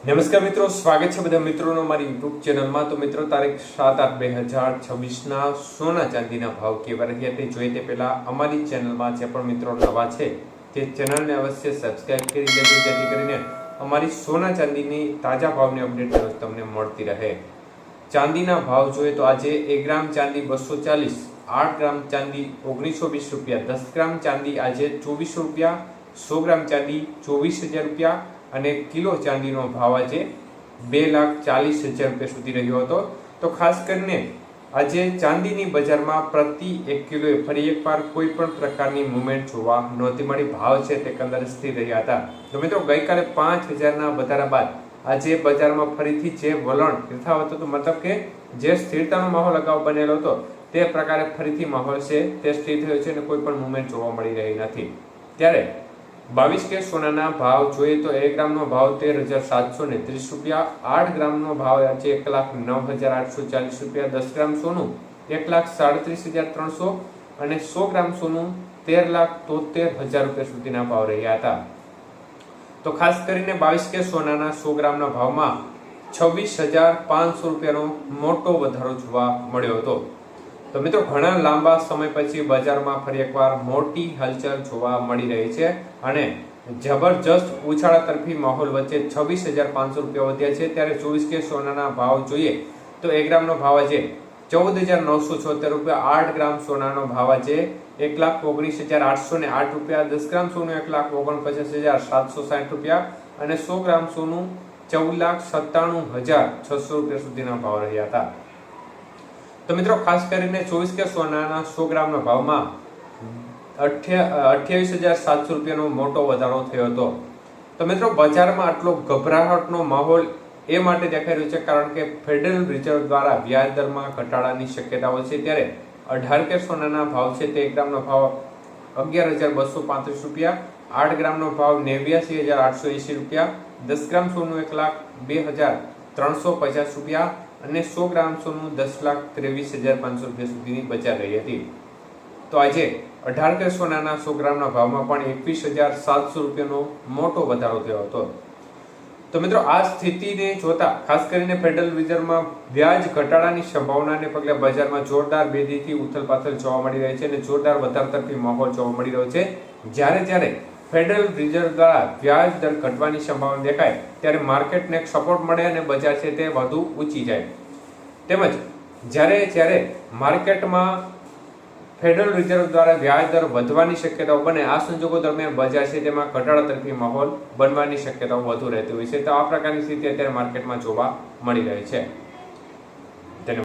નમસ્કાર મિત્રો, સ્વાગત છે બધા મિત્રોનો મારી યુટ્યુબ ચેનલમાં। તો મિત્રો, તારીખ 7/8/2026 ના સોના ચાંદીના ભાવ કેવા રહ્યા તે જોઈએ તે પહેલા અમારી ચેનલમાં જે પણ મિત્રો નવા છે તે ચેનલને અવશ્ય સબસ્ક્રાઇબ કરી દેજો, જેથી કરીને અમારી સોના ચાંદીની તાજા ભાવની અપડેટ રોજ તમને મળતી રહે। ચાંદીના ભાવ જોઈએ તો આજે 1 ગ્રામ ચાંદી 240, 8 ગ્રામ ચાંદી 1920 રૂપિયા, 10 ગ્રામ ચાંદી આજે 2400 રૂપિયા, 100 ગ્રામ ચાંદી 24,000 રૂપિયા અને કિલો ચાંદીનો ભાવ આજે 2,40,000 રૂપિયા સુધી રહ્યો હતો। તો ખાસ કરીને આજે ચાંદીની બજારમાં પ્રતિ 1 કિલોએ ફરી એકવાર કોઈ પણ પ્રકારની મુવમેન્ટ જોવા નહોતી મળી। ભાવ છે તે કંદર સ્થિર રહ્યા હતા। તો મિત્રો, ગઈકાલે 5,000ના વધારા બાદ આજે બજારમાં ફરીથી જે વલણ યથાવત હતું, મતલબ કે જે સ્થિરતાનો માહોલ અગાઉ બનેલો હતો તે પ્રકારે ફરીથી માહોલ છે તે સ્થિર થયો છે અને કોઈ પણ મુવમેન્ટ જોવા મળી રહી નથી। ત્યારે 22 કે સોનાના ભાવ જોઈએ તો 1 ગ્રામનો ભાવ 13,730 રૂપિયા, 8 ગ્રામનો ભાવ આજે 1,09,840 રૂપિયા, 10 ગ્રામ સોનું 1,37,300 અને 100 ગ્રામ સોનું 13,73,000 રૂપિયા સુધીના ભાવ રહ્યા હતા। તો ખાસ કરીને 22 કે સોનાના 100 ગ્રામના ભાવમાં 26,500 રૂપિયાનો મોટો વધારો જોવા મળ્યો હતો। તો મિત્રો, ઘણા લાંબા સમય પછી બજારમાં ફરી એકવાર મોટી હલચલ જોવા મળી રહી છે અને જબરજસ્ત ઉછાળા તરફી માહોલ વચ્ચે 26,500 રૂપિયા વધ્યા છે। ત્યારે 24 કે સોનાના ભાવ જોઈએ તો 1 ગ્રામનો ભાવ આજે 14,976 રૂપિયા, 8 ગ્રામ સોનાનો ભાવ આજે 1,19,808 રૂપિયા, 10 ગ્રામ સોનું 1,49,760 રૂપિયા અને 100 ગ્રામ સોનું 14,97,600 રૂપિયા સુધીના ભાવ રહ્યા હતા। તો મિત્રો, ખાસ કરીને 24 કે સોનાના 100 ગ્રામના ભાવમાં 28,700 રૂપિયાનો મોટો વધારો થયો હતો। તો મિત્રો, બજારમાં આટલો ગભરાટનો માહોલ એ માટે દેખાઈ રહ્યો છે કારણ કે ફેડરલ રિઝર્વ દ્વારા વ્યાજ દરમાં ઘટાડાની શક્યતાઓ છે। ત્યારે 18 કે સોનાના ભાવ છે તે 1 ગ્રામનો ભાવ 11,235 રૂપિયા, 8 ગ્રામનો ભાવ 89,880 રૂપિયા, 10 ગ્રામ સોનું 1,02,350 રૂપિયા અને 100 ગ્રામ સોનું 10,23,500 રૂપિયા સુધીની બજાર રહી હતી। તો આજે 18 કે સોનાના 100 ગ્રામના ભાવમાં પણ 21,700 રૂપિયાનો મોટો વધારો થયો હતો। તો મિત્રો, આ સ્થિતિને જોતા ખાસ કરીને ફેડરલ રિઝર્વમાં વ્યાજ ઘટાડાની સંભાવનાને પગલે બજારમાં જોરદાર બેદીથી ઉથલપાથલ જોવા મળી રહી છે અને જોરદાર વધારા તરફી માહોલ જોવા મળી રહ્યો છે। જ્યારે ફેડરલ રિઝર્વ દ્વારા વ્યાજ દર ઘટવાની સંભાવના દેખાય ત્યારે માર્કેટને એક સપોર્ટ મળે અને બજાર છે તે વધુ ઊંચી જાય। તેમજ જ્યારે માર્કેટમાં ફેડરલ રિઝર્વ દ્વારા વ્યાજ દર વધવાની શક્યતાઓ બને, આ સંજોગો દરમિયાન બજાર છે તેમાં ઘટાડા તરફી માહોલ બનવાની શક્યતાઓ વધુ રહેતી હોય છે। તો આ પ્રકારની સ્થિતિ અત્યારે માર્કેટમાં જોવા મળી રહી છે।